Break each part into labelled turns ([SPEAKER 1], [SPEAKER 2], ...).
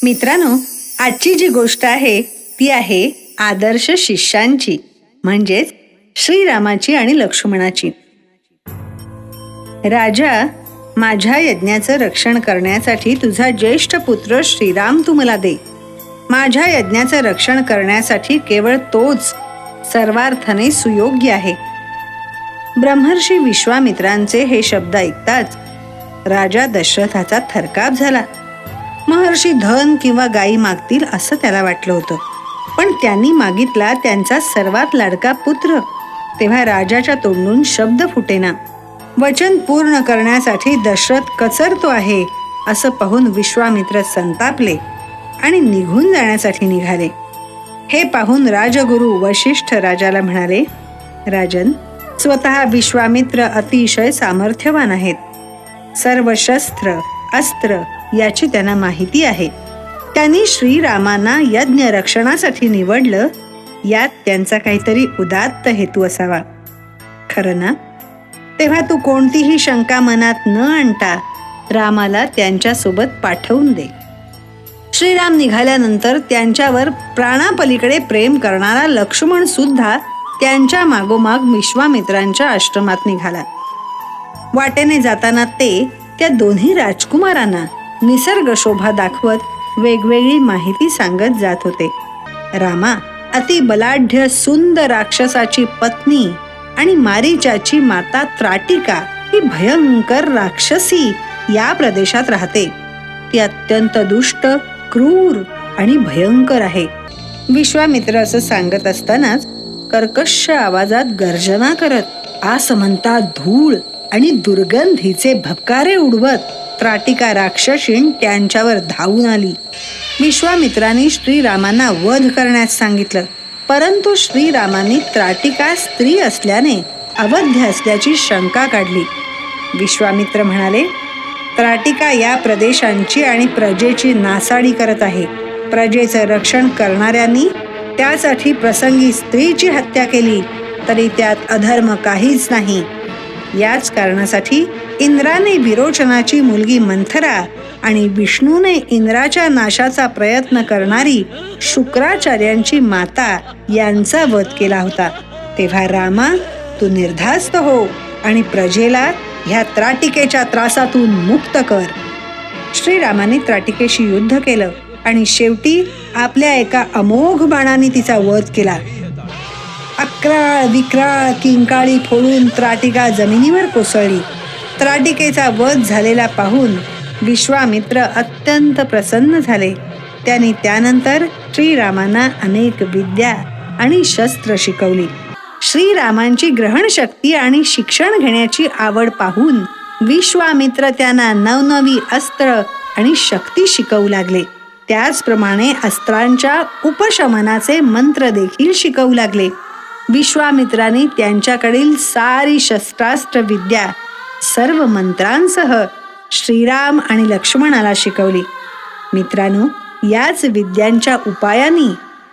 [SPEAKER 1] मित्रांनो, आजची जी गोष्ट आहे ती आहे आदर्श शिष्यांची, म्हणजेच श्रीरामाची आणि लक्ष्मणाची. राजा, माझ्या यज्ञाचं रक्षण करण्यासाठी तुझा ज्येष्ठ पुत्र श्रीराम तू मला दे. माझ्या यज्ञाचं रक्षण करण्यासाठी केवळ तोच सर्वार्थाने सुयोग्य आहे. ब्रह्मर्षी विश्वामित्रांचे हे शब्द ऐकताच राजा दशरथाचा थरकाप झाला. महर्षी धन किंवा गायी मागतील असं त्याला वाटलं होतं, पण त्यांनी मागितला त्यांचा सर्वात लाडका पुत्र. तेव्हा राजाच्या तोंडून शब्द फुटेना. वचन पूर्ण करण्यासाठी दशरथ कचरतो आहे असं पाहून विश्वामित्र संतापले आणि निघून जाण्यासाठी निघाले. हे पाहून राजगुरू वशिष्ठ राजाला म्हणाले, राजन, स्वतः विश्वामित्र अतिशय सामर्थ्यवान आहेत. सर्व शस्त्र अस्त्र याची त्यांना माहिती आहे. त्यांनी श्रीरामांना यज्ञ रक्षणासाठी निवडलं, यात त्यांचा काहीतरी उदात्त हेतू असावा. खरं ना? तेव्हा तू कोणतीही शंका मनात न आणता रामाला त्यांच्यासोबत पाठवून दे. श्रीराम निघाल्यानंतर त्यांच्यावर प्राणापलीकडे प्रेम करणारा लक्ष्मण सुद्धा त्यांच्या मागोमाग विश्वामित्रांच्या आश्रमात निघाला. वाटेने जाताना ते त्या दोन्ही राजकुमारांना निसर्ग शोभा दाखवत वेगवेगळी माहिती सांगत जात होते. रामा, अति बलाढ्य सुंदर राक्षसाची पत्नी आणि मारीचाची माता त्राटिका ही भयंकर राक्षसी या प्रदेशात राहते. ती अत्यंत दुष्ट, क्रूर आणि भयंकर आहे. विश्वामित्र असं सांगत असतानाच कर्कश आवाजात गर्जना करत आसमंतात धूळ आणि दुर्गंधीचे भपकारे उडवत त्राटिका राक्षसीन त्यांच्यावर धावून आली. विश्वामित्रांनी श्रीरामांना वध करण्यास सांगितलं, परंतु श्रीरामांनी त्राटिका स्त्री असल्याने अवध्य असल्याची शंका काढली. विश्वामित्र म्हणाले, त्राटिका या प्रदेशांची आणि प्रजेची नासाडी करत आहे. प्रजेचं रक्षण करणाऱ्यांनी त्यासाठी प्रसंगी स्त्रीची हत्या केली तरी त्यात अधर्म काहीच नाही. याच कारणासाठी इंद्राने विरोचनाची मुलगी मंथरा आणि विष्णूने इंद्राच्या नाशाचा प्रयत्न करणारी शुक्राचार्यांची माता यांचा वध केला होता. तेव्हा रामा, तू निर्धास्त हो आणि प्रजेला ह्या त्राटिकेच्या त्रासातून मुक्त कर. श्रीरामाने त्राटिकेशी युद्ध केलं आणि शेवटी आपल्या एका अमोघ बाणाने तिचा वध केला. अक्राळ विक्राळ किंकाळी फोडून त्राटिका जमिनीवर कोसळली. त्राटिकेचा वध झालेला पाहून विश्वामित्र अत्यंत प्रसन्न झाले. त्यांनी त्यानंतर श्रीरामांना अनेक विद्या आणि शस्त्र शिकवली. श्रीरामांची ग्रहणशक्ती आणि शिक्षण घेण्याची आवड पाहून विश्वामित्र त्यांना नवनवी अस्त्र आणि शक्ती शिकवू लागले. त्याचप्रमाणे अस्त्रांच्या उपशमनाचे मंत्र देखील शिकवू लागले. विश्वामित्रांनी त्यांच्याकडील सारी शस्त्रास्त्र विद्या सर्व मंत्रांसह श्रीराम आणि लक्ष्मणाला शिकवली. मित्रांनो, याच विद्यांच्या उपायांनी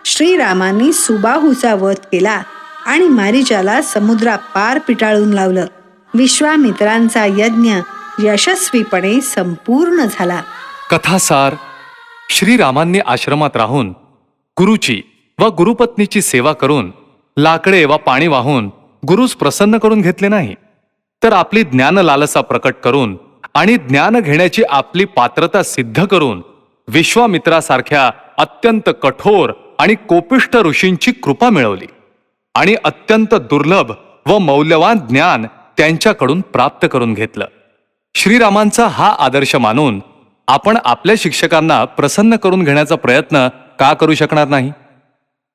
[SPEAKER 1] श्रीरामांनी सुबाहूचा वध केला आणि मारीचाला समुद्रापार पिटाळून लावलं. विश्वामित्रांचा यज्ञ यशस्वीपणे संपूर्ण झाला.
[SPEAKER 2] कथासार. श्रीरामांनी आश्रमात राहून गुरुची व गुरुपत्नीची सेवा करून लाकडे वा पाणी वाहून गुरुस प्रसन्न करून घेतले नाही, तर आपली ज्ञान लालसा प्रकट करून आणि ज्ञान घेण्याची आपली पात्रता सिद्ध करून विश्वामित्रासारख्या अत्यंत कठोर आणि कोपिष्ठ ऋषींची कृपा मिळवली आणि अत्यंत दुर्लभ व मौल्यवान ज्ञान त्यांच्याकडून प्राप्त करून घेतलं. श्रीरामांचा हा आदर्श मानून आपण आपल्या शिक्षकांना प्रसन्न करून घेण्याचा प्रयत्न का करू शकणार नाही?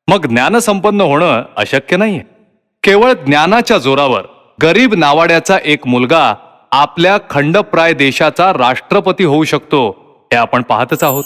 [SPEAKER 2] मग ज्ञानसंपन्न होणं अशक्य नाहीये. केवळ ज्ञानाच्या जोरावर गरीब नावाड्याचा एक मुलगा आपल्या खंडप्राय देशाचा राष्ट्रपती होऊ शकतो, हे आपण पाहतच आहोत.